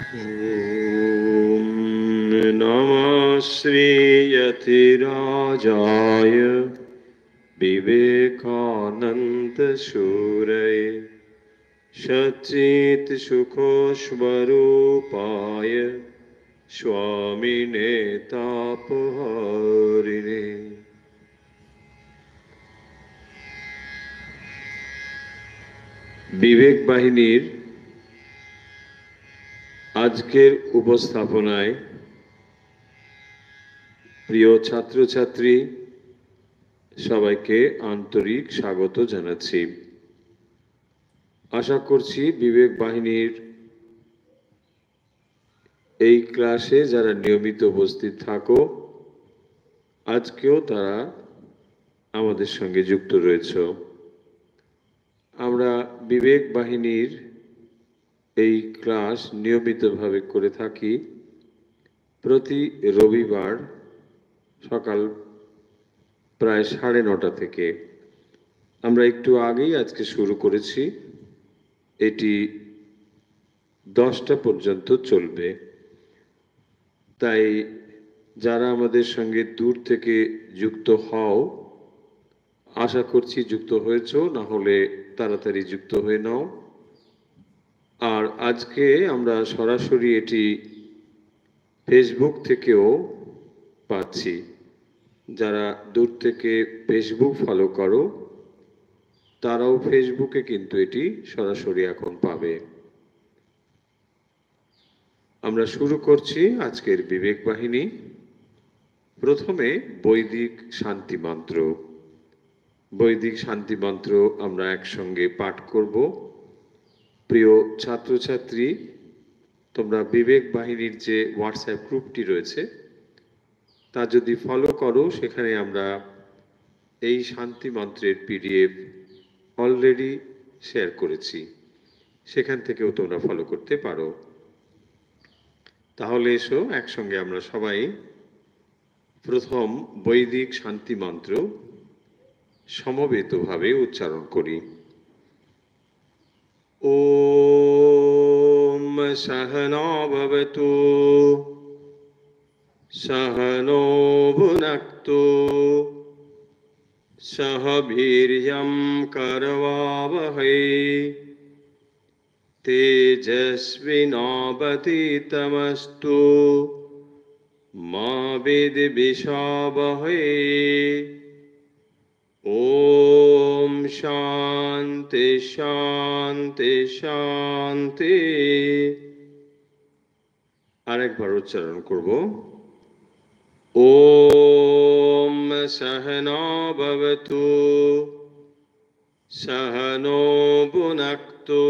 ॐ नमः श्रीयतिराजाय विवेकानन्दशूरये सच्चित्सुखस्वरूपाय स्वामिने तापहारिणे। বিবেক বাহিনীর আজকের উপস্থাপনায় প্রিয় ছাত্রছাত্রী সবাইকে আন্তরিক স্বাগত জানাচ্ছি। আশা করছি বিবেক বাহিনীর এই ক্লাসে যারা নিয়মিত উপস্থিত থাকো আজকেও তারা আমাদের সঙ্গে যুক্ত রয়েছে। আমরা বিবেক বাহিনীর এই ক্লাস নিয়মিতভাবে করে থাকি প্রতি রবিবার সকাল প্রায় 9:30 থেকে। আমরা একটু আগেই আজকে শুরু করেছি, এটি 10টা পর্যন্ত চলবে। তাই যারা আমাদের সঙ্গে দূর থেকে যুক্ত হও, আশা করছি যুক্ত হয়েছ, না হলে তাড়াতাড়ি যুক্ত হয়ে নাও। আর আজকে আমরা সরাসরি এটি ফেসবুক থেকেও পাচ্ছি। যারা দূর থেকে ফেসবুক ফলো করো তারাও ফেসবুকে কিন্তু এটি সরাসরি এখন পাবে। আমরা শুরু করছি আজকের বিবেক বাহিনী। প্রথমে বৈদিক শান্তি মন্ত্র। বৈদিক শান্তি মন্ত্র আমরা একসঙ্গে পাঠ করব। প্রিয় ছাত্রছাত্রী, তোমরা বিবেক বাহিনীর যে হোয়াটসঅ্যাপ গ্রুপটি রয়েছে তা যদি ফলো করো, সেখানে আমরা এই শান্তি মন্ত্রের পিডিএফ অলরেডি শেয়ার করেছি, সেখান থেকেও তোমরা ফলো করতে পারো। তাহলে এসো একসঙ্গে আমরা সবাই প্রথম বৈদিক শান্তি মন্ত্র সমবেতভাবে উচ্চারণ করি। ওম সহনা ভবতু সহনো ভুনক্তু সহ বীর্যং করবাবহৈ তেজস্বিনাবতীতমস্তু মা বিদ্বিষাবহৈ। ওম শান্তি শান্তি শান্তি। আরেকবার উচ্চারণ করব। ওম সহনা ভবতু সহনো ভুনক্তু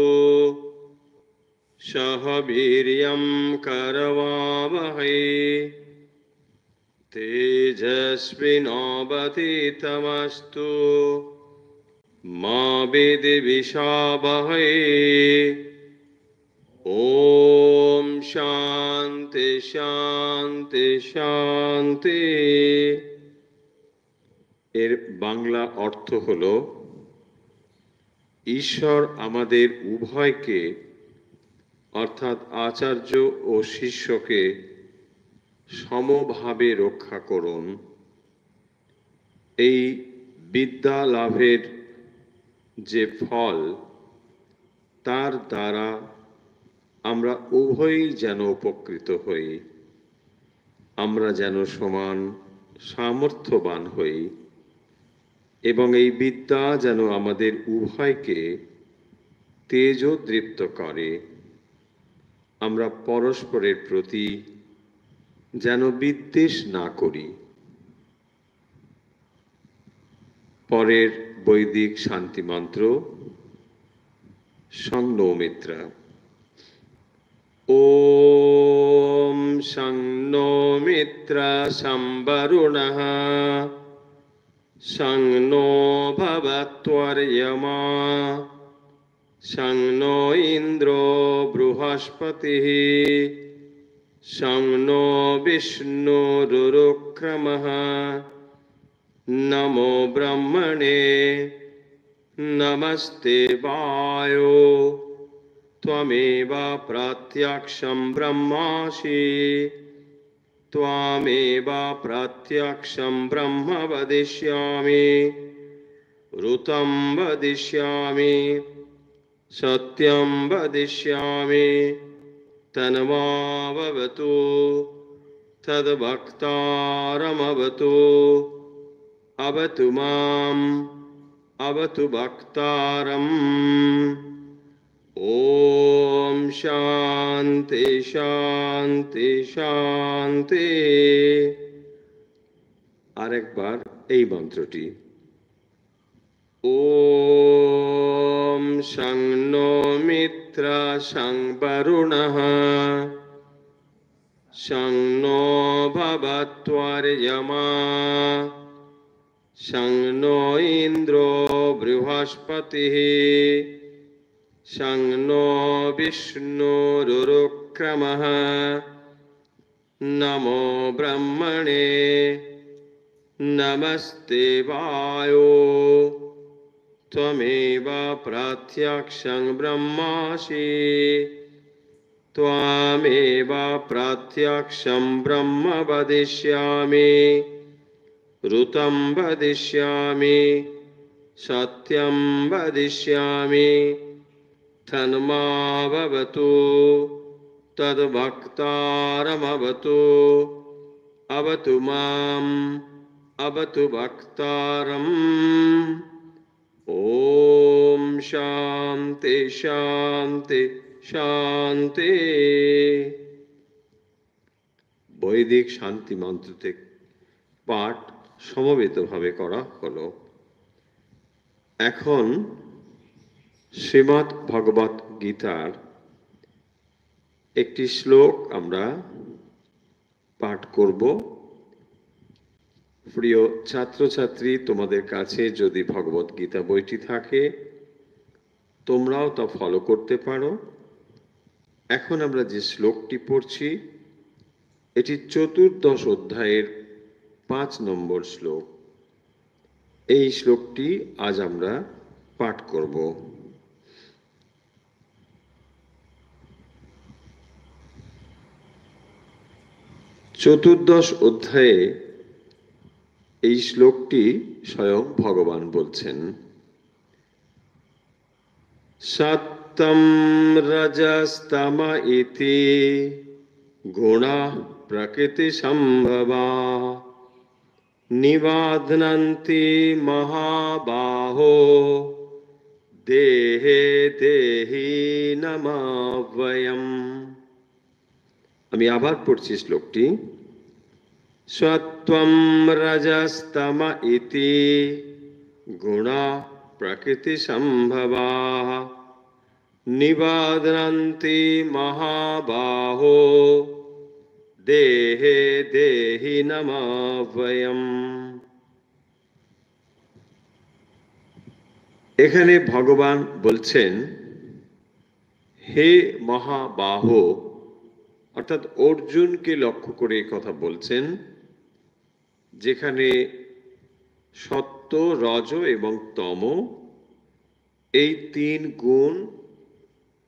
সহ বীর্যং করবাবহৈ তেজস্বিনাবতীতমস্তু মা বিদ্বিষাবহৈ। ওম শান্তি শান্তি শান্তি। এর বাংলা অর্থ হল, ঈশ্বর আমাদের উভয়কে অর্থাৎ আচার্য ও শিষ্যকে সমভাবে রক্ষা করুন। এই বিদ্যা লাভের যে ফল, তার দ্বারা আমরা উভয়ই যেন উপকৃত হই। আমরা যেন সমান সামর্থ্যবান হই এবং এই বিদ্যা যেন আমাদের উভয়কে তেজোদীপ্ত করে। আমরা পরস্পরের প্রতি যেন বিদ্বেষ না করি। পরের বৈদিক শান্তি মন্ত্র সংনৌমিত্রা। ওম সংনৌমিত্রা সম্বরুণঃ সংনো ভবত্বর্য়মা সংনো ইন্দ্রো বৃহস্পতিঃ সংনো বিষ্ণুরুক্রমঃ নমো ব্রহ্মণে নমস্তে বায়ো त्वमेव प्रत्यक्षं ब्रह्मासि त्वमेव प्रत्यक्षं ब्रह्म वदिष्यामि ऋतं वदिष्यामि सत्यं वदिष्यामि तन्मावतु तद्भक्तारमवतु अवतु माम् अवतु भक्तारम् ॐ शान्ति शान्ति शान्ति। আরেকবার এই মন্ত্রটি। ॐ शं नो मित्र शं वरुणः शं नो भवत्वर्यमा शं नो इन्द्रो बृहस्पतिः शं नो विष्णुरुक्रमः नमो ब्रह्मणे नमस्ते वायो त्वमेव प्रत्यक्षं ब्रह्मासि त्वमेव प्रत्यक्षं ब्रह्म वदिष्यामि ऋतं वदिष्यामि सत्यं वदिष्यामि तन्मावतु तद्भक्तारमवतु अवतु माम् अवतु भक्तारम् ॐ शान्ति शान्ति शान्ति। বৈদিক শান্তি মন্ত্রতে পাঠ সমবেতভাবে করা হলো। এখন শ্রীমদ্ ভগবত গীতার একটি শ্লোক আমরা পাঠ করব। প্রিয় ছাত্রছাত্রী, তোমাদের কাছে যদি ভগবত গীতা বইটি থাকে তোমরাও তা ফলো করতে পারো। এখন আমরা যে শ্লোকটি পড়ছি এটি 14 অধ্যায়ের 5 নম্বর শ্লোক। এই শ্লোকটি আজ আমরা পাঠ করব। চতুর্দশ অধ্যায়ে এই শ্লোকটি স্বয়ং ভগবান বলছেন, সত্যম রজস্তম ইতি গুণাঃ প্রকৃতি সম্ভবা নিবাধ্নন্তি মহাবাহো দেহে দেহিনমাবয়ম। আমি আবার পড়ছি শ্লোকটি। সত্ত্বম রজস্তম ইতি গুণাঃ প্রকৃতি সম্ভবাঃ নিবাধ্নন্তি মহাবাহো দেহে দেহিনমাবয়ম। এখানে ভগবান বলছেন, হে মহাবাহো, অর্থাৎ অর্জুনকে লক্ষ্য করে কথা বলছেন, যেখানে সত্য, রজ এবং তম এই 3 গুণ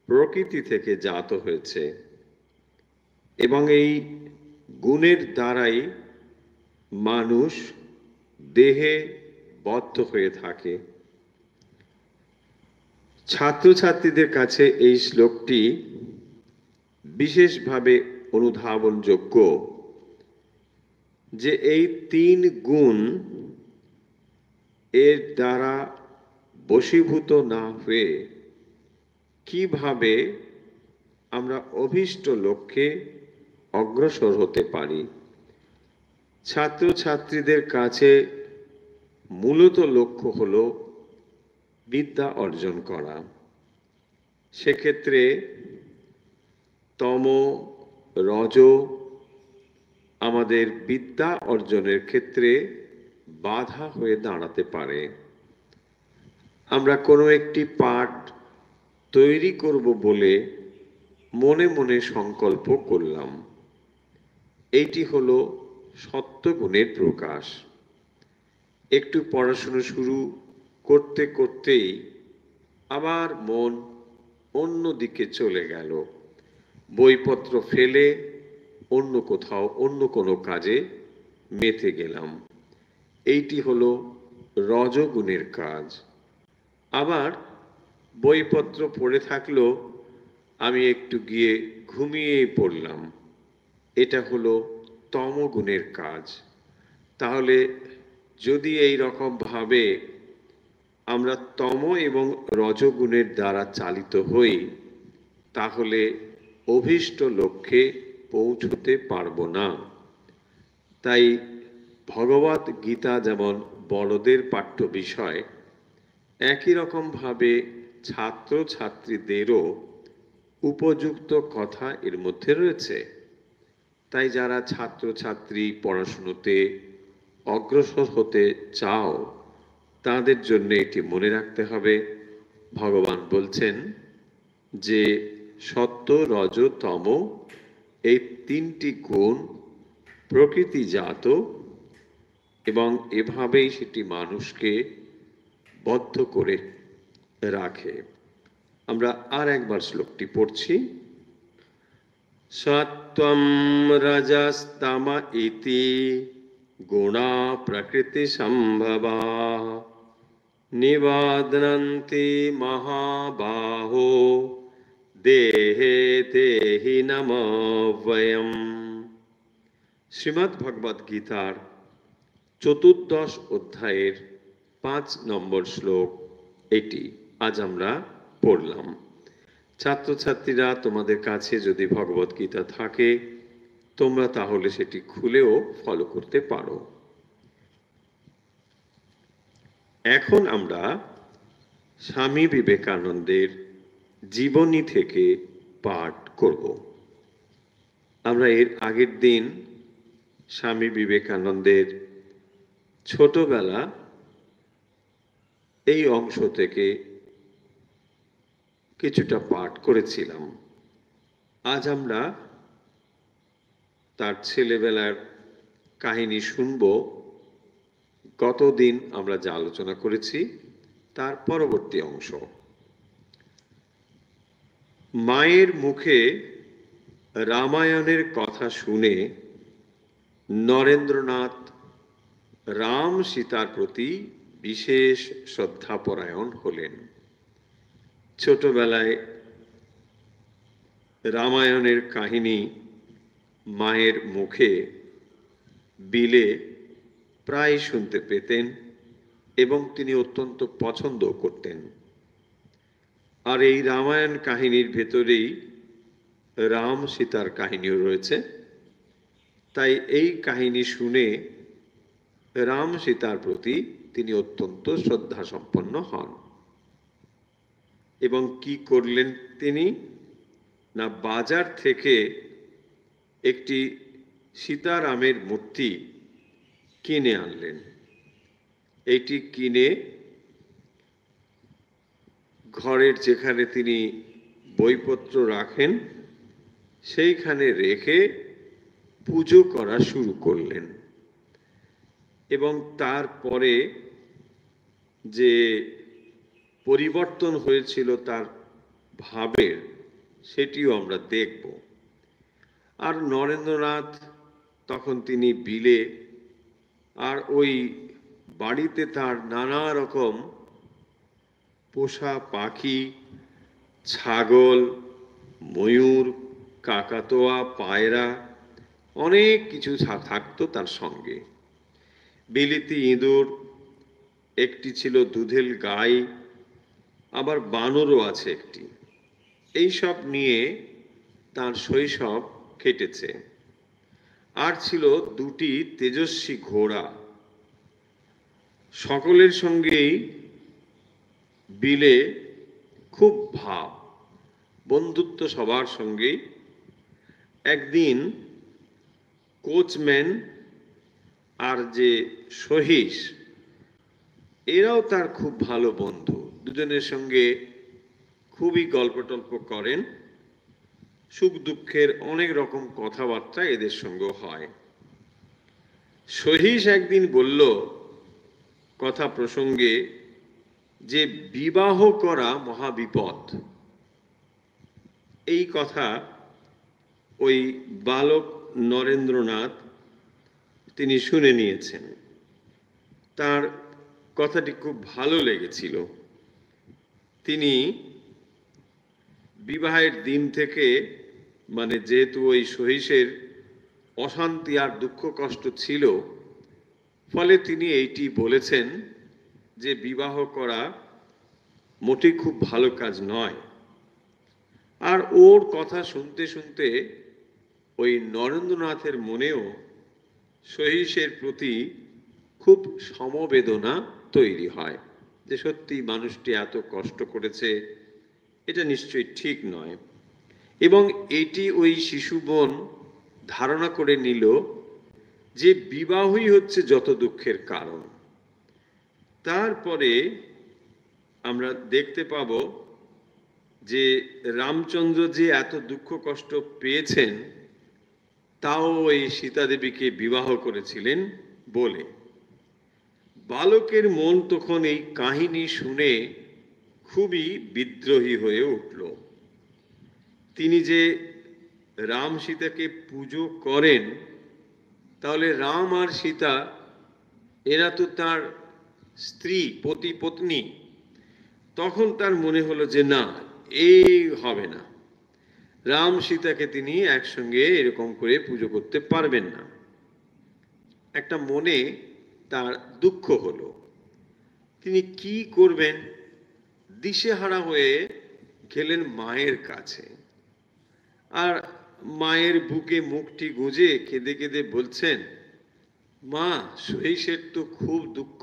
প্রকৃতি থেকে জাত হয়েছে এবং এই গুণের দ্বারাই মানুষ দেহে বদ্ধ হয়ে থাকে। ছাত্রছাত্রীদের কাছে এই শ্লোকটি বিশেষভাবে অনুধাবনযোগ্য যে এই 3 গুণ এর দ্বারা বশীভূত না হয়ে কিভাবে আমরা অভীষ্ট লক্ষ্যে অগ্রসর হতে পারি। ছাত্রছাত্রীদের কাছে মূলত লক্ষ্য হলো বিদ্যা অর্জন করা। সেক্ষেত্রে তম, রজ আমাদের বিদ্যা অর্জনের ক্ষেত্রে বাধা হয়ে দাঁড়াতে পারে। আমরা কোনো একটি পাঠ তৈরি করব বলে মনে মনে সংকল্প করলাম, এইটি হলো সত্যগুণের প্রকাশ। একটু পড়াশোনা শুরু করতে করতেই আবার মন অন্য দিকে চলে গেল, বইপত্র ফেলে অন্য কোথাও অন্য কোনো কাজে মেতে গেলাম। এইটি হলো রজগুণের কাজ। আবার বইপত্র পড়ে থাকলো, আমি একটু গিয়ে ঘুমিয়ে পড়লাম, এটা হলো তমগুণের কাজ। তাহলে যদি এই রকম ভাবে আমরা তম এবং রজগুণের দ্বারা চালিত হই, তাহলে অভীষ্ট লক্ষ্যে পৌঁছতে পারবো না। তাই ভগবত গীতা যেমন বড়দের পাঠ্য বিষয়, একই রকম ভাবে ছাত্র ছাত্রীদেরও উপযুক্ত কথা এর মধ্যে রয়েছে। তাই যারা ছাত্র ছাত্রী পড়াশুনোতে অগ্রসর হতে চাও, তাদের জন্য এটি মনে রাখতে হবে। ভগবান বলছেন যে সত্য, রজ, তম এই তিনটি গুণ প্রকৃতিজাত এবং এভাবেই সেটি মানুষকে বদ্ধ করে রাখে। আমরা আর একবার শ্লোকটি পড়ছি। সত্ত্বং রজস্তম ইতি গুণা প্রকৃতি সম্ভবাঃ নিবধ্নন্তি মহাবাহো দেহে দেহিনমব্যয়ম। শ্রীমদ্ ভগবদ গীতার 14 অধ্যায়ের 5 নম্বর শ্লোক এটি আজ আমরা পড়লাম। ছাত্রছাত্রীরা, তোমাদের কাছে যদি ভগবদ গীতা থাকে, তোমরা তাহলে সেটি খুলেও ফলো করতে পারো। এখন আমরা স্বামী বিবেকানন্দের জীবনী থেকে পাঠ করব। আমরা এর আগের দিন স্বামী বিবেকানন্দের ছোটবেলা এই অংশ থেকে কিছুটা পাঠ করেছিলাম। আজ আমরা তার ছেলেবেলার কাহিনী শুনব। গতদিন আমরা যা আলোচনা করেছি তার পরবর্তী অংশ। মায়ের মুখে রামায়ণের কথা শুনে নরেন্দ্রনাথ রাম সীতার প্রতি বিশেষ শ্রদ্ধাপরায়ণ হলেন। ছোটবেলায় রামায়ণের কাহিনী মায়ের মুখে বিলে প্রায় শুনতে পেতেন এবং তিনি অত্যন্ত পছন্দ করতেন। আর এই রামায়ণ কাহিনীর ভেতরেই রাম সীতার কাহিনীও রয়েছে। তাই এই কাহিনী শুনে রাম সীতার প্রতি তিনি অত্যন্ত শ্রদ্ধা সম্পন্ন হন। এবং কি করলেন তিনি? না, বাজার থেকে একটি সীতারামের মূর্তি কিনে আনলেন। এটি কিনে ঘরের যেখানে তিনি বইপত্র রাখেন সেইখানে রেখে পুজো করা শুরু করলেন। এবং তারপরে যে পরিবর্তন হয়েছিল তার ভাবের, সেটিও আমরা দেখব। আর নরেন্দ্রনাথ তখন তিনি বিলে, আর ওই বাড়িতে তার নানা রকম পোষা পাখি, ছাগল, ময়ূর, কাকাতোয়া, পায়রা, অনেক কিছু থাকতো তার সঙ্গে। বিলিতি ইঁদুর, একটি ছিল দুধেল গাই, আবার বানরও আছে একটি। এই সব নিয়ে তার শৈশব কেটেছে। আর ছিল দুটি তেজস্বী ঘোড়া। সকলের সঙ্গেই বিলে খুব ভাব, বন্ধুত্ব সবার সঙ্গেই। একদিন কোচম্যান আর যে সহিস, এরাও তার খুব ভালো বন্ধু। দুজনের সঙ্গে খুবই গল্প টল্প করেন, সুখ দুঃখের অনেক রকম কথাবার্তা এদের সঙ্গে হয়। সহিস একদিন বলল কথা প্রসঙ্গে যে বিবাহ করা মহাবিপদ। এই কথা ওই বালক নরেন্দ্রনাথ তিনি শুনে নিয়েছেন। তার কথাটি খুব ভালো লেগেছিল। তিনি বিবাহের দিন থেকে, মানে যেহেতু ওই সহিসের অশান্তি আর দুঃখ কষ্ট ছিল, ফলে তিনি এইটি বলেছেন যে বিবাহ করা মোটেই খুব ভালো কাজ নয়। আর ওর কথা শুনতে শুনতে ওই নরেন্দ্রনাথের মনেও সহিসের প্রতি খুব সমবেদনা তৈরি হয়, যে সত্যি মানুষটি এত কষ্ট করেছে, এটা নিশ্চয়ই ঠিক নয়। এবং এটি ওই শিশু বোন ধারণা করে নিল যে বিবাহই হচ্ছে যত দুঃখের কারণ। তারপরে আমরা দেখতে পাব যে রামচন্দ্র যে এত দুঃখ কষ্ট পেয়েছেন, তাও ওই সীতা দেবীকে বিবাহ করেছিলেন বলে। বালকের মন তখন এই কাহিনী শুনে খুবই বিদ্রোহী হয়ে উঠল। তিনি যে রাম সীতাকে পুজো করেন, তাহলে রাম আর সীতা এরা তো তার স্ত্রী, পতি পত্নী। তখন তার মনে হলো যে না, এই হবে না, রাম সীতাকে তিনি একসঙ্গে এরকম করে পুজো করতে পারবেন না। একটা মনে তার দুঃখ হলো। তিনি কি করবেন, দিশেহারা হয়ে গেলেন মায়ের কাছে। আর মায়ের বুকে মুখটি গুজে কেঁদে কেঁদে বলছেন, মা, সহিসের তো খুব দুঃখ,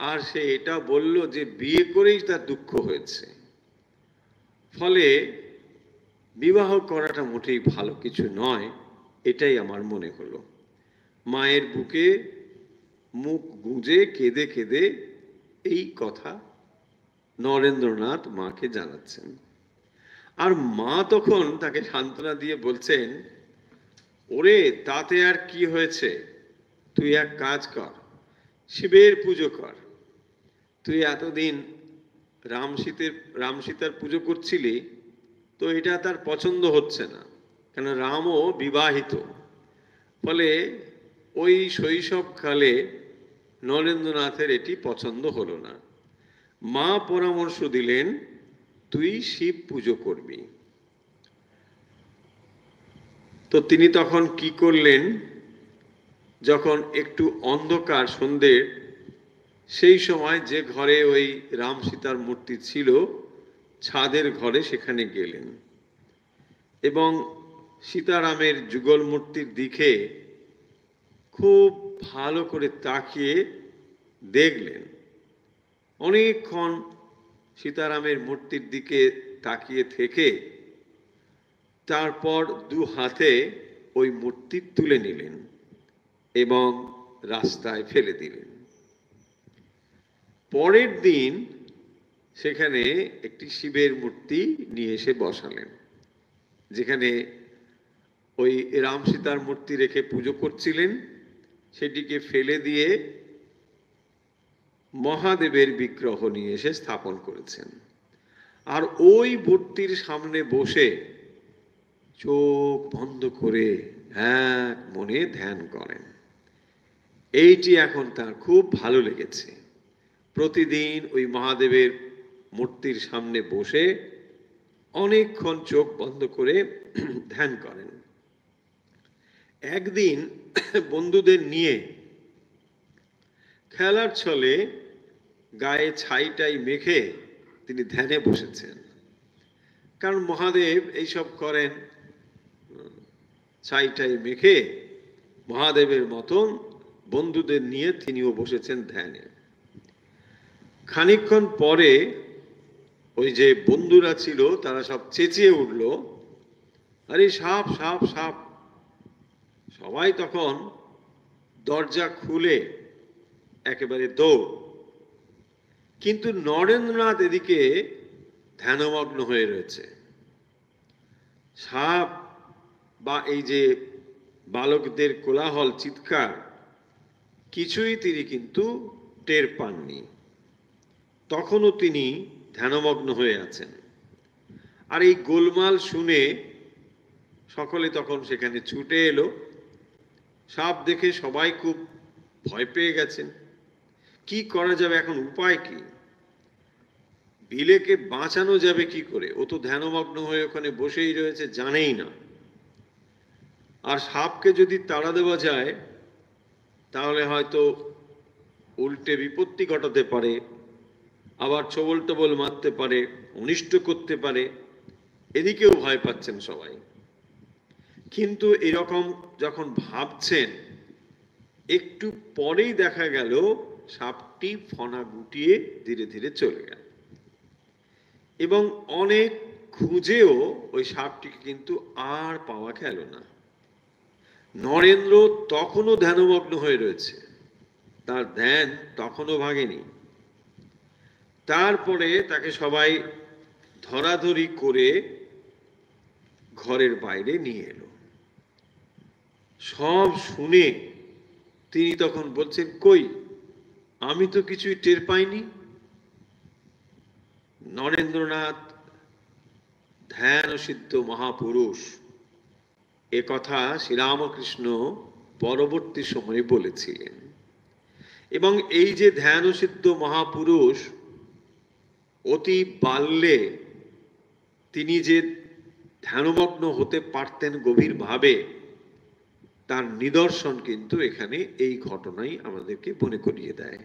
আর সে এটা বলল যে বিয়ে করেই তার দুঃখ হয়েছে, ফলে বিবাহ করাটা মোটেই ভালো কিছু নয়, এটাই আমার মনে হলো। মায়ের বুকে মুখ গুঁজে কেঁদে কেঁদে এই কথা নরেন্দ্রনাথ মাকে জানাচ্ছেন। আর মা তখন তাকে সান্ত্বনা দিয়ে বলছেন, ওরে, তাতে আর কি হয়েছে, তুই এক কাজ কর, শিবের পুজো কর। তুই এতদিন রাম সীতার পুজো করছিলি, তো এটা তার পছন্দ হচ্ছে না, কেন রামও বিবাহিত। ফলে ওই শৈশবকালে নরেন্দ্রনাথের এটি পছন্দ হলো না। মা পরামর্শ দিলেন, তুই শিব পুজো করবি। তো তিনি তখন কি করলেন, যখন একটু অন্ধকার সন্ধ্যের, সেই সময় যে ঘরে ওই রাম সীতার মূর্তি ছিল, ছাদের ঘরে সেখানে গেলেন এবং সীতারামের যুগল মূর্তির দিকে খুব ভালো করে তাকিয়ে দেখলেন। অনেকক্ষণ সীতারামের মূর্তির দিকে তাকিয়ে থেকে তারপর দু হাতে ওই মূর্তি তুলে নিলেন এবং রাস্তায় ফেলে দিলেন। পরের দিন সেখানে একটি শিবের মূর্তি নিয়ে এসে বসালেন, যেখানে ওই রাম সীতার মূর্তি রেখে পুজো করছিলেন, সেটিকে ফেলে দিয়ে মহাদেবের বিগ্রহ নিয়ে এসে স্থাপন করেছেন। আর ওই মূর্তির সামনে বসে চোখ বন্ধ করে এক মনে ধ্যান করেন। এইটি এখন তার খুব ভালো লেগেছে। প্রতিদিন ওই মহাদেবের মূর্তির সামনে বসে অনেকক্ষণ চোখ বন্ধ করে ধ্যান করেন। একদিন বন্ধুদের নিয়ে খেলার ছলে গায়ে ছাইটাই মেখে তিনি ধ্যানে বসেছেন। কারণ মহাদেব এইসব করেন, ছাইটাই মেখে মহাদেবের মতন বন্ধুদের নিয়ে তিনিও বসেছেন ধ্যানে। খানিকক্ষণ পরে ওই যে বন্ধুরা ছিল তারা সব চেঁচিয়ে উঠল, আরে সাপ সাপ সাপ। সবাই তখন দরজা খুলে একেবারে দৌড়। কিন্তু নরেন্দ্রনাথ এদিকে ধ্যানমগ্ন হয়ে রয়েছে। সাপ বা এই যে বালকদের কোলাহল, চিৎকার, কিছুই তিনি কিন্তু টের পাননি। তখনও তিনি ধ্যানমগ্ন হয়ে আছেন। আর এই গোলমাল শুনে সকলে তখন সেখানে ছুটে এলো। সাপ দেখে সবাই খুব ভয় পেয়ে গেছেন। কি করা যাবে, এখন উপায় কি? বিলেকে বাঁচানো যাবে কি করে? ও তো ধ্যানমগ্ন হয়ে ওখানে বসেই রয়েছে, জানেই না। আর সাপকে যদি তাড়া দেওয়া যায় তাহলে হয়তো উল্টে বিপত্তি ঘটাতে পারে, আবার ছবল টবল মারতে পারে, অনিষ্ট করতে পারে। এদিকেও ভয় পাচ্ছেন সবাই। কিন্তু এরকম যখন ভাবছেন, একটু পরেই দেখা গেল সাপটি ফনা গুটিয়ে ধীরে ধীরে চলে গেল। এবং অনেক খুঁজেও ওই সাপটিকে কিন্তু আর পাওয়া গেল না। নরেন্দ্র তখনও ধ্যানমগ্ন হয়ে রয়েছে, তার ধ্যান তখনও ভাঙেনি। তারপরে তাকে সবাই ধরাধরি করে ঘরের বাইরে নিয়ে এলো। সব শুনে তিনি তখন বলছেন, কই, আমি তো কিছুই টের পাইনি। নরেন্দ্রনাথ ধ্যান সিদ্ধ মহাপুরুষ, এ কথা শ্রীরামকৃষ্ণ পরবর্তী সময়ে বলেছিলেন। এবং এই যে ধ্যান সিদ্ধ মহাপুরুষ অতি বাল্যে তিনি যে ধ্যানমগ্ন হতে পারতেন গভীরভাবে, তার নিদর্শন কিন্তু এখানে এই ঘটনাই আমাদেরকে মনে করিয়ে দেয়।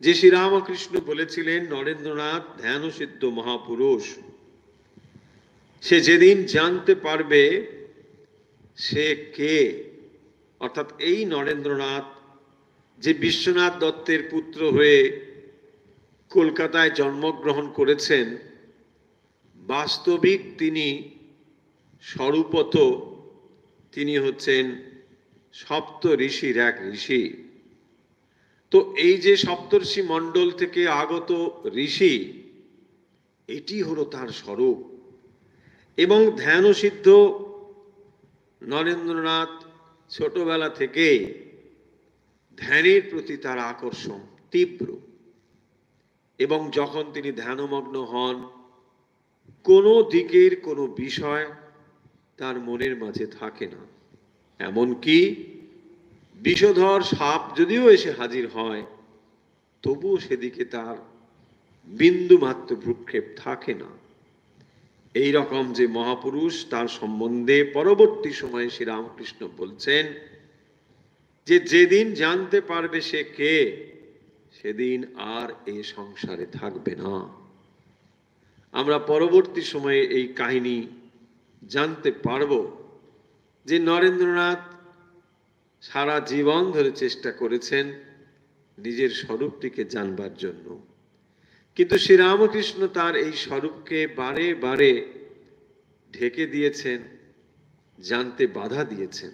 যে শ্রীরামকৃষ্ণ বলেছিলেন নরেন্দ্রনাথ ধ্যান সিদ্ধ মহাপুরুষ, সে যেদিন জানতে পারবে সে কে, অর্থাৎ এই নরেন্দ্রনাথ যে বিশ্বনাথ দত্তের পুত্র হয়ে কলকাতায় জন্মগ্রহণ করেছেন, বাস্তবিক তিনি স্বরূপত তিনি হচ্ছেন সপ্ত ঋষির এক ঋষি। তো এই যে সপ্তর্ষি মণ্ডল থেকে আগত ঋষি, এটি হলো তার স্বরূপ। এবং ধ্যান সিদ্ধ নরেন্দ্রনাথ ছোটবেলা থেকে ধ্যানের প্রতি তার আকর্ষণ তীব্র। এবং যখন তিনি ধ্যানমগ্ন হন, কোনো দিকের কোনো বিষয় তার মনের মাঝে থাকে না। এমনকি বিষধর সাপ যদিও এসে হাজির হয়, তবুও সেদিকে তার বিন্দু মাত্র ভ্রুক্ষেপ থাকে না। এই রকম যে মহাপুরুষ, তার সম্বন্ধে পরবর্তী সময়ে শ্রীরামকৃষ্ণ বলছেন যে যেদিন জানতে পারবে সে কে, সেদিন আর এই সংসারে থাকবে না। আমরা পরবর্তী সময়ে এই কাহিনী জানতে পারব যে নরেন্দ্রনাথ সারা জীবন ধরে চেষ্টা করেছেন নিজের স্বরূপটিকে জানবার জন্য, কিন্তু শ্রীরামকৃষ্ণ তার এই স্বরূপকে বারে বারে ঢেকে দিয়েছেন, জানতে বাধা দিয়েছেন।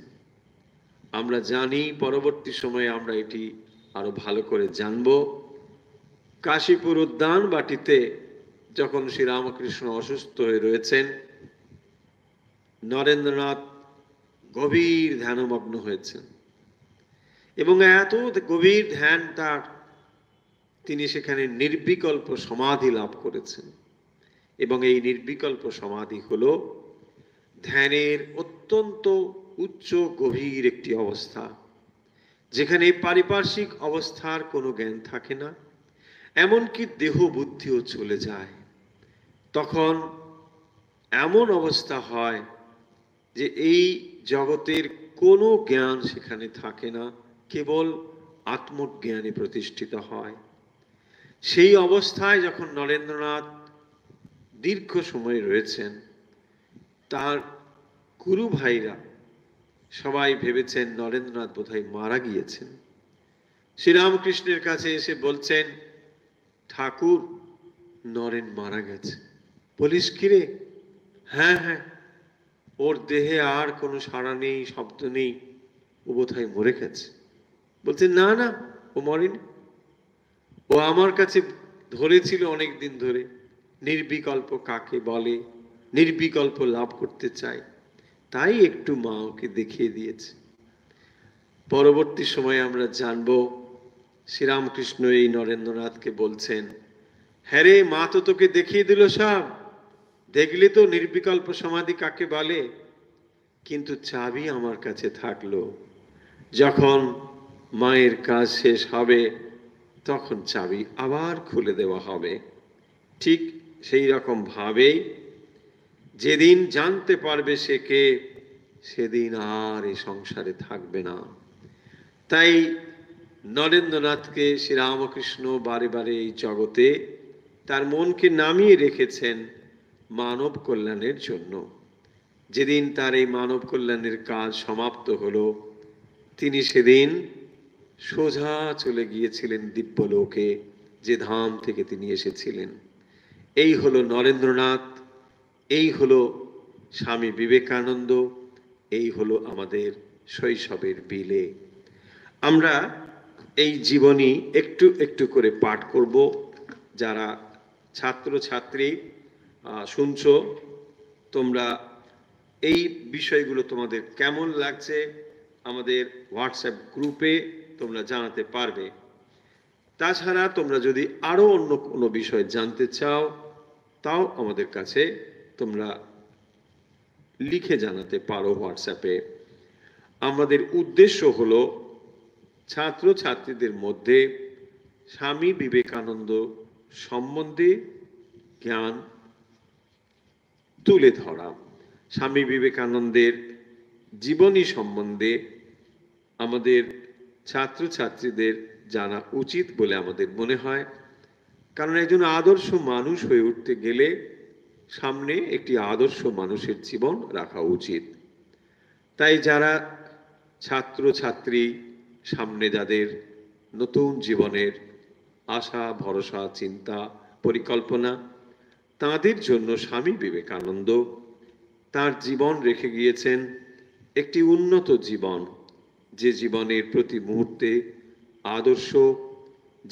আমরা জানি, পরবর্তী সময়ে আমরা এটি আরো ভালো করে জানব। কাশীপুর উদ্যান বাটিতে যখন শ্রীরামকৃষ্ণ অসুস্থ হয়ে রয়েছেন, নরেন্দ্রনাথ গভীর ধ্যানমগ্ন হয়েছেন এবং এত গভীর ধ্যান তার, তিনি সেখানে নির্বিকল্প সমাধি লাভ করেছেন। এবং এই নির্বিকল্প সমাধি হলো ধ্যানের অত্যন্ত উচ্চ গভীর একটি অবস্থা, যেখানে পারিপার্শ্বিক অবস্থার কোনো জ্ঞান থাকে না, এমনকি দেহ বুদ্ধিও চলে যায়। তখন এমন অবস্থা হয় যে এই জগতের কোনো জ্ঞান সেখানে থাকে না, কেবল আত্মজ্ঞানে প্রতিষ্ঠিত হয়। সেই অবস্থায় যখন নরেন্দ্রনাথ দীর্ঘ সময় রয়েছেন, তার গুরু ভাইরা সবাই ভেবেছেন নরেন্দ্রনাথ বোধহয় মারা গিয়েছেন। শ্রীরামকৃষ্ণের কাছে এসে বলছেন, ঠাকুর, নরেন মারা গেছে। বলিস কিরে? হ্যাঁ হ্যাঁ, ওর দেহে আর কোনো সাড়া নেই, শব্দ নেই, ও বোধহয় মরে গেছে। বলছে, না না, ও মরেনি। ও আমার কাছে ধরেছিল অনেক দিন ধরে নির্বিকল্প কাকে বলে, নির্বিকল্প লাভ করতে চায়, তাই একটু মা ওকে দেখিয়ে দিয়েছে। পরবর্তী সময়ে আমরা জানব শ্রীরামকৃষ্ণ এই নরেন্দ্রনাথকে বলছেন, হ্যাঁ রে, মা তো তোকে দেখিয়ে দিল সব, দেখলে তো নির্বিকল্প সমাধি কাকে বলে, কিন্তু চাবি আমার কাছে থাকলো, যখন মায়ের কাজ শেষ হবে তখন চাবি আবার খুলে দেওয়া হবে। ঠিক সেই রকম ভাবেই যেদিন জানতে পারবে সে কে, সেদিন আর এই সংসারে থাকবে না। তাই নরেন্দ্রনাথকে শ্রীরামকৃষ্ণ বারে বারে এই জগতে তার মনকে নামিয়ে রেখেছেন মানব কল্যাণের জন্য। যেদিন তার এই মানব কল্যাণের কাজ সমাপ্ত হলো, তিনি সেদিন সোজা চলে গিয়েছিলেন দিব্যলোকে, যে ধাম থেকে তিনি এসেছিলেন। এই হলো নরেন্দ্রনাথ, এই হলো স্বামী বিবেকানন্দ, এই হলো আমাদের শৈশবের বিলে। আমরা এই জীবনী একটু একটু করে পাঠ করব। যারা ছাত্র ছাত্রী শুনছো, তোমরা এই বিষয়গুলো তোমাদের কেমন লাগছে আমাদের হোয়াটসঅ্যাপ গ্রুপে তোমরা জানাতে পারবে। তাছাড়া তোমরা যদি আরো অন্য কোনো বিষয় জানতে চাও, তাও আমাদের কাছে তোমরা লিখে জানাতে পারো হোয়াটসঅ্যাপে। আমাদের উদ্দেশ্য হলো ছাত্র ছাত্রীদের মধ্যে স্বামী বিবেকানন্দ সম্বন্ধে জ্ঞান তুলে ধরা, স্বামী বিবেকানন্দের জীবনী সম্বন্ধে আমাদের ছাত্রছাত্রীদের জানা উচিত বলে আমাদের মনে হয়। কারণ একজন আদর্শ মানুষ হয়ে উঠতে গেলে সামনে একটি আদর্শ মানুষের জীবন রাখা উচিত। তাই যারা ছাত্রছাত্রী, সামনে যাদের নতুন জীবনের আশা ভরসা চিন্তা পরিকল্পনা, তাদের জন্য স্বামী বিবেকানন্দ তার জীবন রেখে গিয়েছেন একটি উন্নত জীবন, যে জীবনের প্রতি মুহূর্তে আদর্শ,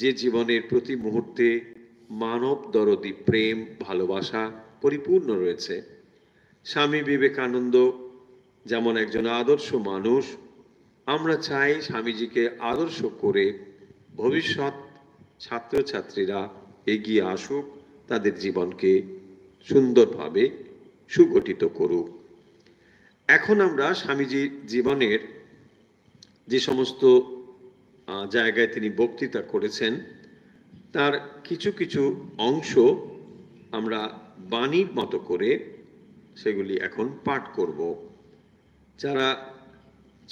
যে জীবনের প্রতি মুহূর্তে মানব দরদি প্রেম ভালোবাসা পরিপূর্ণ রয়েছে। স্বামী বিবেকানন্দ যেমন একজন আদর্শ মানুষ, আমরা চাই স্বামীজিকে আদর্শ করে ভবিষ্যৎ ছাত্রছাত্রীরা এগিয়ে আসুক, তাদের জীবনকে সুন্দরভাবে সুগঠিত করুক। এখন আমরা স্বামীজির জীবনের যে সমস্ত জায়গায় তিনি বক্তৃতা করেছেন, তার কিছু কিছু অংশ আমরা বাণীর মতো করে সেগুলি এখন পাঠ করব। যারা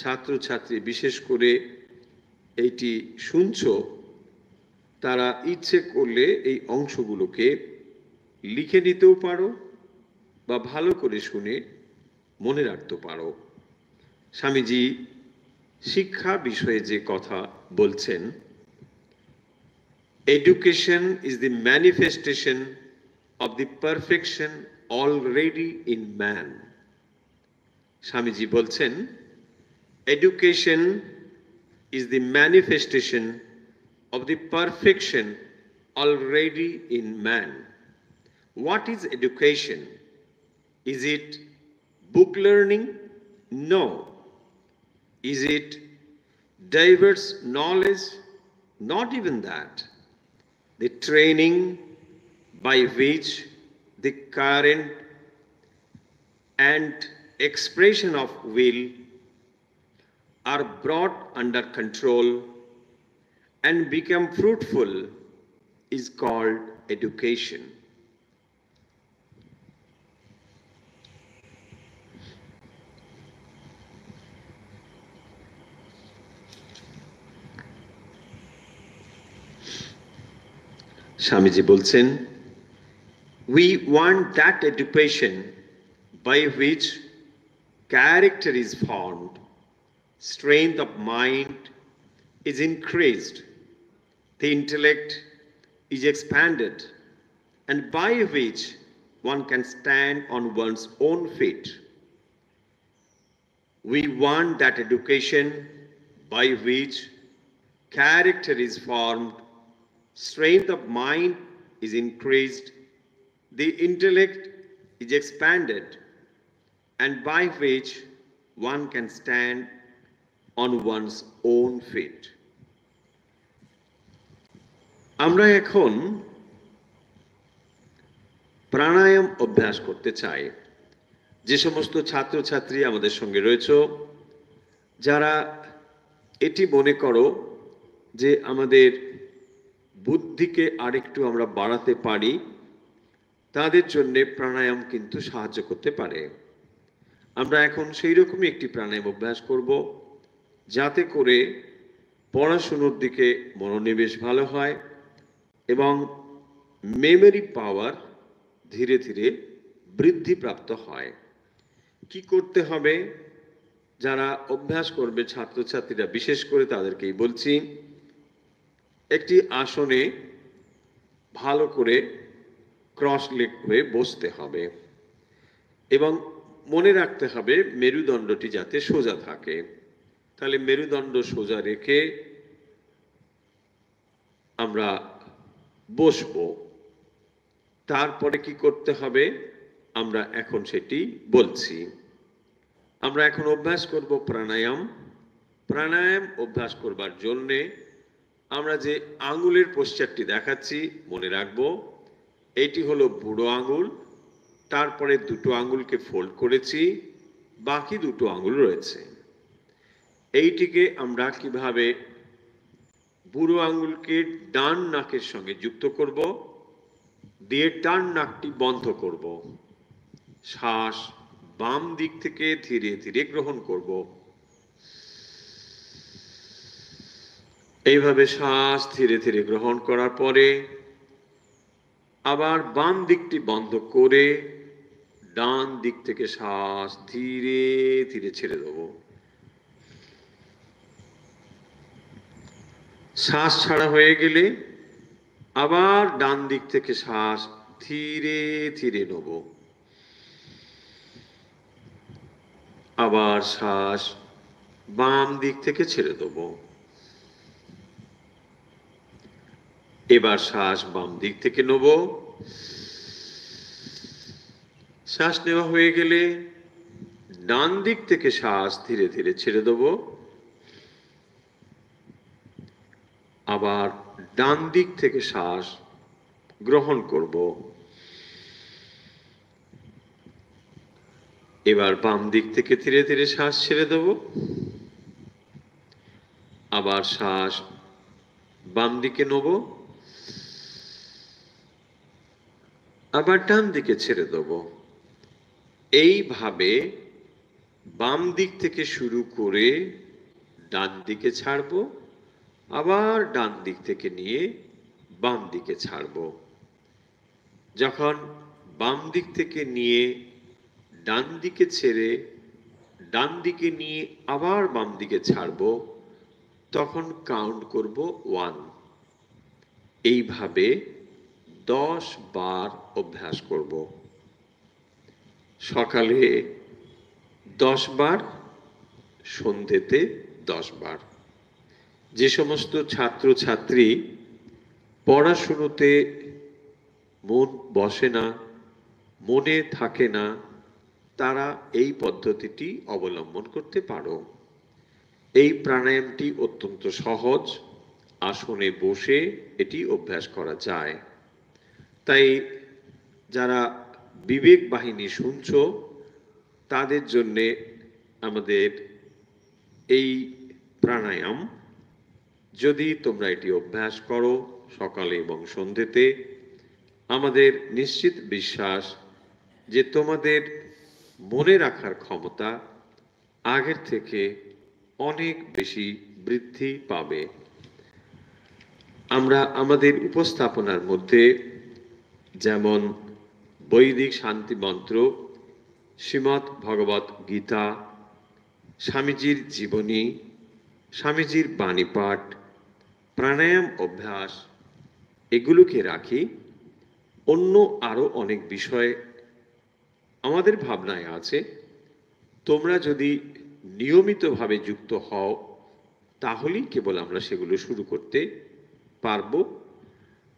ছাত্রছাত্রী বিশেষ করে এইটি শুনছো, তারা ইচ্ছে করলে এই অংশগুলোকে লিখে নিতেও পারো বা ভালো করে শুনে মনে রাখতে পারো। স্বামীজি শিক্ষা বিষয়ে যে কথা বলছেন, education is the manifestation of the perfection already in man. Swamiji বলছেন, education is the manifestation of the perfection already in man. What is education? Is it book learning? No. Is it diverse knowledge? Not even that. The training by which the current and expression of will are brought under control and become fruitful is called education. Swamiji bolchen, we want that education by which character is formed, strength of mind is increased, the intellect is expanded, and by which one can stand on one's own feet. We want that education by which character is formed, strength of mind is increased, the intellect is expanded, and by which one can stand on one's own feet. আমরা এখন প্রাণায়াম অভ্যাস করতে চাই। যে সমস্ত ছাত্রছাত্রী আমাদের সঙ্গে রয়েছে, যারা এটি মনে করো যে আমাদের বুদ্ধিকে আরেকটু আমরা বাড়াতে পারি, তাদের জন্য প্রাণায়াম কিন্তু সাহায্য করতে পারে। আমরা এখন সেই রকমই একটি প্রাণায়াম অভ্যাস করব, যাতে করে পড়াশুনোর দিকে মনোনিবেশ ভালো হয় এবং মেমোরি পাওয়ার ধীরে ধীরে বৃদ্ধিপ্রাপ্ত হয়। কি করতে হবে? যারা অভ্যাস করবে ছাত্রছাত্রীরা, বিশেষ করে তাদেরকেই বলছি, একটি আসনে ভালো করে ক্রস লেগ হয়ে বসতে হবে এবং মনে রাখতে হবে মেরুদণ্ডটি যাতে সোজা থাকে। তাহলে মেরুদণ্ড সোজা রেখে আমরা বসবো। তারপরে কি করতে হবে আমরা এখন সেটি বলছি। আমরা এখন অভ্যাস করব প্রাণায়াম। প্রাণায়াম অভ্যাস করবার জন্যে আমরা যে আঙ্গুলের পোশ্চারটি দেখাচ্ছি মনে রাখবো। এটি হলো বুড়ো আঙ্গুল, তারপরে দুটো আঙ্গুলকে ফোল্ড করেছি, বাকি দুটো আঙ্গুল রয়েছে। এইটিকে আমরা কিভাবে বুড়ো আঙ্গুলকে ডান নাকের সঙ্গে যুক্ত করব, দিয়ে ডান নাকটি বন্ধ করব, শ্বাস বাম দিক থেকে ধীরে ধীরে গ্রহণ করব। এইভাবে শ্বাস ধীরে ধীরে গ্রহণ করার পরে আবার বাম দিকটি বন্ধ করে ডান দিক থেকে শ্বাস ধীরে ধীরে ছেড়ে দেব। শ্বাস ছাড়া হয়ে গেলে আবার ডান দিক থেকে শ্বাস ধীরে ধীরে নেব। আবার শ্বাস বাম দিক থেকে ছেড়ে দেব। এবার শ্বাস বাম দিক থেকে নেব। শ্বাস নেওয়া হয়ে গেলে ডান দিক থেকে শ্বাস ধীরে ধীরে ছেড়ে দেব। আবার ডান দিক থেকে শ্বাস গ্রহণ করব। এবার বাম দিক থেকে ধীরে ধীরে শ্বাস ছেড়ে দেব। আবার শ্বাস বাম দিকে নেব, আবার ডান দিকে ছেড়ে দেব। এইভাবে বাম দিক থেকে শুরু করে ডান দিকে ছাড়বো, আবার ডান দিক থেকে নিয়ে বাম দিকে ছাড়বো। যখন বাম দিক থেকে নিয়ে ডান দিকে ছেড়ে ডান দিকে নিয়ে আবার বাম দিকে ছাড়বো, তখন কাউন্ট করব 1। এইভাবে 10 বার অভ্যাস করব। সকালে 10 বার, সন্ধ্যেতে 10 বার। যে সমস্ত ছাত্রছাত্রী পড়াশুনোতে মন বসে না, মনে থাকে না, তারা এই পদ্ধতিটি অবলম্বন করতে পারো। এই প্রাণায়ামটি অত্যন্ত সহজ, আসনে বসে এটি অভ্যাস করা যায়। তাই যারা বিবেক বাহিনী শুনছো, তাদের জন্যে আমাদের এই প্রাণায়াম, যদি তোমরা এটি অভ্যাস করো সকালে এবং সন্ধ্যেতে, আমাদের নিশ্চিত বিশ্বাস যে তোমাদের মনে রাখার ক্ষমতা আগের থেকে অনেক বেশি বৃদ্ধি পাবে। আমরা আমাদের উপস্থাপনার মধ্যে যেমন বৈদিক শান্তি মন্ত্র, শ্রীমদ্ ভগবত গীতা, স্বামীজির জীবনী, স্বামীজির বাণী পাঠ, প্রাণায়াম অভ্যাস, এগুলোকে রাখি। অন্য আরো অনেক বিষয় আমাদের ভাবনায় আছে। তোমরা যদি নিয়মিতভাবে যুক্ত হও, তাহলেই কেবল আমরা সেগুলো শুরু করতে পারবো।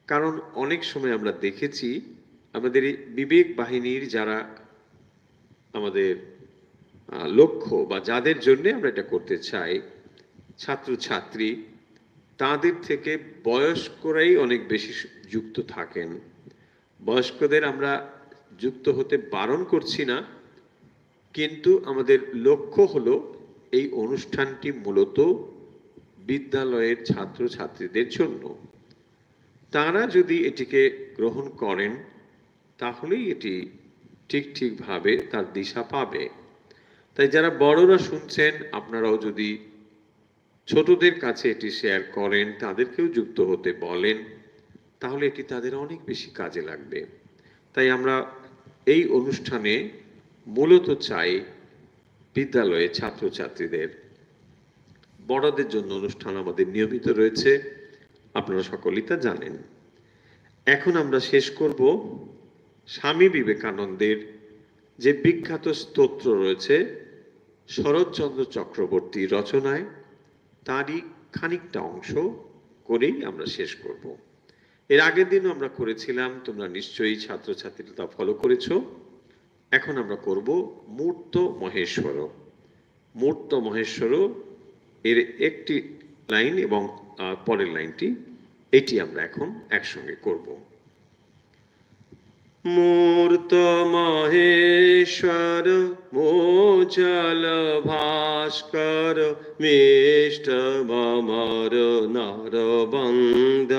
কারণ অনেক সময় আমরা দেখেছি আমাদের এই বিবেক বাহিনীর যারা আমাদের লক্ষ্য বা যাদের জন্য আমরা এটা করতে চাই, ছাত্রছাত্রী, তাদের থেকে বয়স্করাই অনেক বেশি যুক্ত থাকেন। বয়স্কদের আমরা যুক্ত হতে বারণ করছি না, কিন্তু আমাদের লক্ষ্য হলো এই অনুষ্ঠানটি মূলত বিদ্যালয়ের ছাত্রছাত্রীদের জন্য। তারা যদি এটিকে গ্রহণ করেন তাহলেই এটি ঠিকভাবে তার দিশা পাবে। তাই যারা বড়রা শুনছেন, আপনারাও যদি ছোটদের কাছে এটি শেয়ার করেন, তাদেরকেও যুক্ত হতে বলেন, তাহলে এটি তাদের অনেক বেশি কাজে লাগবে। তাই আমরা এই অনুষ্ঠানে মূলত চাই বিদ্যালয়ে ছাত্রছাত্রীদের। বড়দের জন্য অনুষ্ঠান আমাদের নিয়মিত রয়েছে, আপনারা সকলেই তা জানেন। এখন আমরা শেষ করব স্বামী বিবেকানন্দের যে বিখ্যাত স্তোত্র রয়েছে শরৎচন্দ্র চক্রবর্তীর রচনায়, তারই খানিকটা অংশ করেই আমরা শেষ করব। এর আগের দিনও আমরা করেছিলাম, তোমরা নিশ্চয়ই ছাত্রছাত্রীরা তা ফলো করেছো। এখন আমরা করব মূর্ত মহেশ্বর। মূর্ত মহেশ্বর এর একটি লাইন এবং পরের লাইনটি, এটি আমরা এখন একসঙ্গে করব। মূর্ত মহেশ্বর মোচল ভাস্কর মিষ্ট মমর নরবন্দ।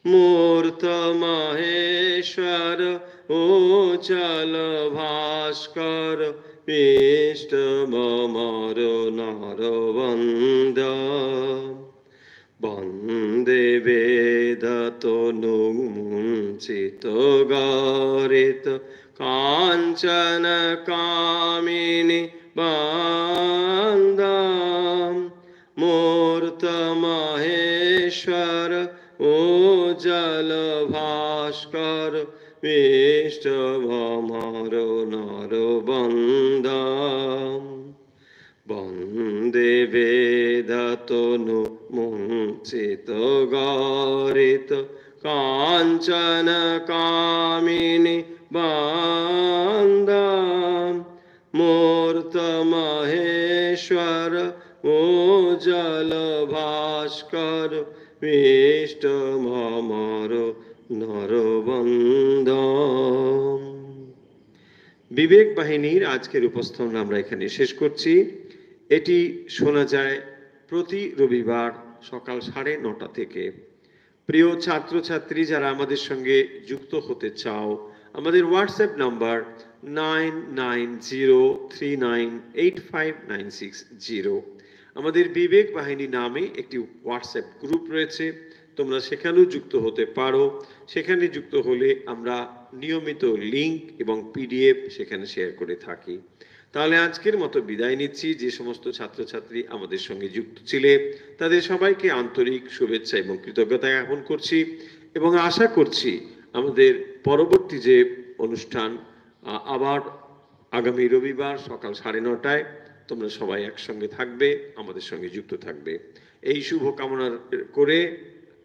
মূর্ত মহেশ্বর মোচল ভাস্কর মিষ্ট মমর নরবন্দ। বন্দে বেদতনু মুঞ্চিত গরিত কাঞ্চন কামিনী বান্দাম। মূর্ত মহেশ্বর উজ্জ্বল ভাস্কর মিষ্ট ভমর নরবন্দাম। বন্দে বেদতনু মুঞ্চিত গরিত কাঞ্চন কামিনী বান্দাম। মূর্ত মহেশ্বর উজ্জ্বল ভাস্কর মিষ্ট ভমর নরবন্দাম। বিবেক বাহিনীর আজকের উপস্থাপন আমরা এখানে শেষ করছি। এটি শোনা যায় প্রতি রবিবার সকাল 9:30 থেকে। প্রিয় ছাত্রছাত্রী যারা আমাদের সঙ্গে যুক্ত হতে চাও, আমাদের হোয়াটসঅ্যাপ নাম্বার 9903985960। আমাদের বিবেক বাহিনী নামে একটি হোয়াটসঅ্যাপ গ্রুপ রয়েছে, তোমরা সেখানেও যুক্ত হতে পারো। সেখানে যুক্ত হলে আমরা নিয়মিত লিংক এবং পিডিএফ সেখানে শেয়ার করে থাকি। তাহলে আজকের মতো বিদায় নিচ্ছি। যে সমস্ত ছাত্রছাত্রী আমাদের সঙ্গে যুক্ত ছিলে তাদের সবাইকে আন্তরিক শুভেচ্ছা এবং কৃতজ্ঞতা জ্ঞাপন করছি, এবং আশা করছি আমাদের পরবর্তী যে অনুষ্ঠান আবার আগামী রবিবার সকাল 9:30টায় তোমরা সবাই একসঙ্গে থাকবে, আমাদের সঙ্গে যুক্ত থাকবে। এই শুভ কামনা করে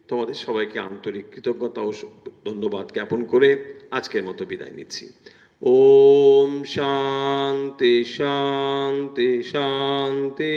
তোমাদের সবাইকে আন্তরিক কৃতজ্ঞতা ও ধন্যবাদ জ্ঞাপন করে আজকের মতো বিদায় নিচ্ছি। ওম শান্তি শান্তি শান্তি।